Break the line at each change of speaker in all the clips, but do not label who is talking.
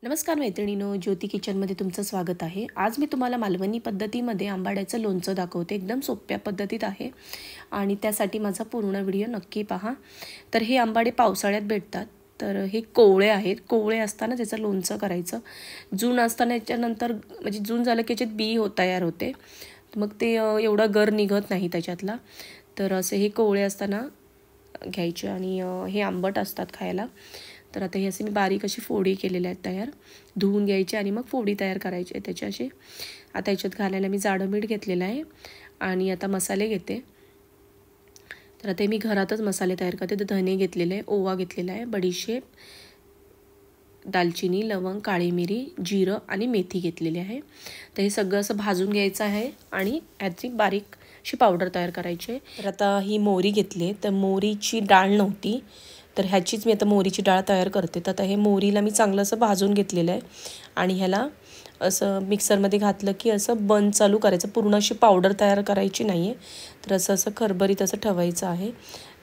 नमस्कार मैत्रिणींनो, ज्योती किचनमध्ये तुमचं स्वागत आहे। आज मी तुम्हाला मालवणी पद्धतीमध्ये आंबाड्याचं लोणचं दाखवते। एकदम सोप्या पद्धतीत आहे आणि त्यासाठी माझा पूर्ण व्हिडिओ नक्की पहा। तर हे आंबाडे पावसाळ्यात भेटतात। तर हे कोवळे आहेत। कोवळे असताना त्याचं लोणचं करायचं। जून असताना याच्यानंतर म्हणजे जून झालं की याच्यात बी तयार होते, मग ते एवढं गर निघत नाही त्याच्यातला। तर असे हे कोवळे असताना घ्यायचे आणि हे आंबट असतात खायला। तर आता हे असे मी बारीक अशी फोडी केलेल्या आहेत तयार, धुवून घ्यायची आणि मग फोडी तयार करायची त्याची अशी। आता याच्यात घालायला मी जाडं मीठ घेतलेलं आहे आणि आता मसाले घेते। तर आता मी घरातच मसाले तयार करते। तर धने घेतलेले आहे, ओवा घेतलेला आहे, बडीशेप, दालचिनी, लवंग, काळी मिरी, जिरं आणि मेथी घेतलेली आहे। तर हे सगळं असं भाजून घ्यायचं आहे आणि याची बारीक अशी पावडर तयार करायची आहे। तर आता ही मोहरी घेतली, तर मोहरीची डाळ नव्हती, तर ह्याचीच मी आता मोहरीची डाळ तयार करते। तर आता हे मोहरीला मी चांगलं असं भाजून घेतलेलं आहे आणि ह्याला असं मिक्सरमध्ये घातलं की असं बंद चालू करायचं, पूर्ण अशी पावडर तयार करायची नाही आहे। तर असं असं खरबरीत असं ठेवायचं आहे,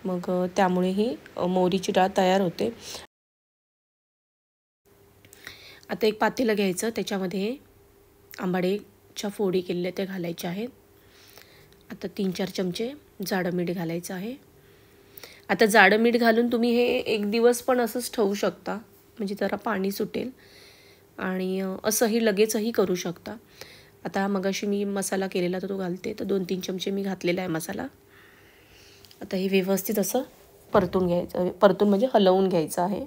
मग त्यामुळे ही मोहरीची डाळ तयार होते। आता एक पातेलं घ्यायचं, त्याच्यामध्ये आंबाड्याच्या फोडी केलेल्या त्या घालायच्या आहेत। आता 3-4 चमचे जाडं मीठ घालायचं आहे। आता जाडं मीठ घालून तुम्ही हे एक दिवस पण असंच ठेवू शकता, म्हणजे जरा पाणी सुटेल आणि असंही लगेचही करू शकता। आता मगाशी मी मसाला केलेला तो घालते। तर 2-3 चमचे मी घातलेला आहे मसाला। आता हे व्यवस्थित असं परतून घ्यायचं, परतून म्हणजे हलवून घ्यायचं आहे।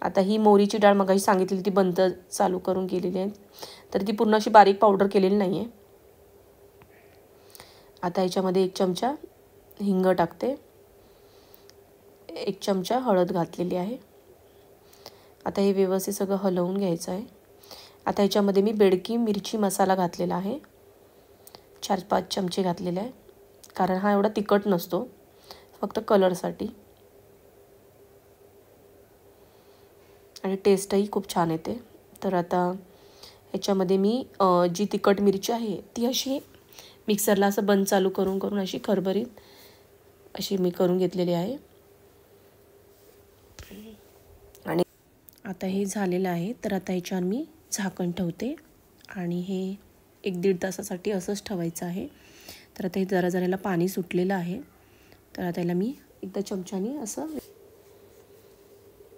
आता ही मोहरीची डाळ मगाशी सांगितली ती बंद चालू करून केलेली आहे, तर ती पूर्ण अशी बारीक पावडर केलेली नाही आहे। आता याच्यामध्ये 1 चमचा हिंग टाकते, 1 चमचा हळद घातलेली आहे। आता हे व्यवस्थित सगळं हलवून घ्यायचं आहे। आता याच्यामध्ये मी बेडकी मिरची मसाला घातलेला आहे, 4-5 चमचे घातलेले आहे, कारण हा एवढा तिखट नसतो, फक्त कलरसाठी आणि टेस्टही खूप छान येते। तर आता ह्याच्यामध्ये मी जी तिखट मिरची आहे ती अशी मिक्सरला असं बंद चालू करून करून अशी खरबरीत अशी मी करून घेतलेली आहे। आणि आता हे झालेलं आहे। तर आता ह्याच्यावर मी झाकण ठेवते आणि हे 1-1.5 तासासाठी असंच ठेवायचं आहे। तर आता हे जरा जरा पाणी सुटलेलं आहे, तर आता याला मी एकदा चमच्याने असं,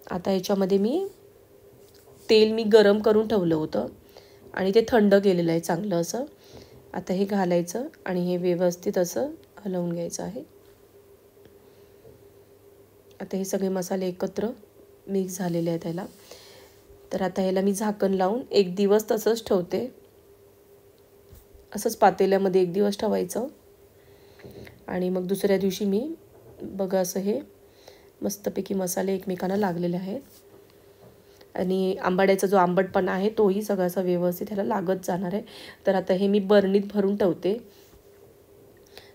आता याच्यामध्ये मी तेल गरम करून ठेवलं होतं आणि ते थंड केलेलं आहे चांगलं असं। आता हे घालायचं आणि हे व्यवस्थित असं हलवून घ्यायचं आहे। आता हे सगळे मसाले एकत्र मिक्स झालेले आहेत त्याला। तर आता ह्याला मी झाकण लावून 1 दिवस तसंच ठेवते, असंच पातेल्यामध्ये 1 दिवस ठेवायचं आणि मग दुसऱ्या दिवशी मी बघा असं हे मस्तपैकी मसाले एकमेकांना लागलेले आहेत आणि आंबाड्याचा जो आंबटपणा आहे तोही सगळा असा व्यवस्थित ह्याला लागत जाणार आहे। तर आता हे मी बरणीत भरून ठेवते।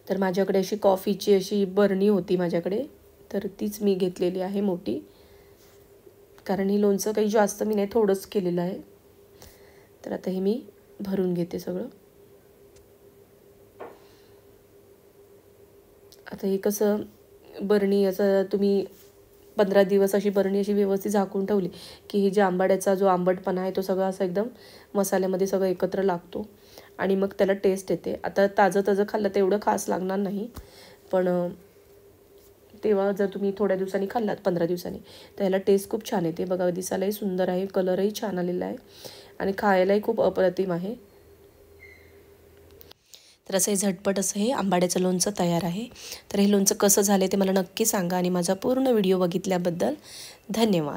तर माझ्याकडे अशी कॉफीची अशी बरणी होती माझ्याकडे, तर तीच मी घेतलेली आहे मोठी, कारण ही लोणचं काही जास्त मी नाही, थोडंच केलेलं आहे। तर आता हे मी भरून घेते सगळं। आता हे कसं बरणी असं तुम्ही 15 दिवस अशी बरणी अशी व्यवस्थित झाकून ठेवली की हे जे आंबाड्याचा जो आंबटपणा आहे तो सगळा असा एकदम मसाल्यामध्ये सगळं एकत्र लागतो आणि मग त्याला टेस्ट येते। आता ताजं खाल्लं तर एवढं खास लागणार नाही, पण तेव्हा जर तुम्ही थोड्या दिवसांनी खाल्लात, 15 दिवसांनी, तर ह्याला टेस्ट खूप छान येते। बघा दिसायलाही सुंदर आहे, कलरही छान आलेला आहे आणि खायलाही खूप अप्रतिम आहे। तर असं हे झटपट असं हे आंबाड्याचं लोणचं तयार आहे। तर हे लोणचं कसं झालं ते मला नक्की सांगा आणि माझा पूर्ण व्हिडिओ बघितल्याबद्दल धन्यवाद।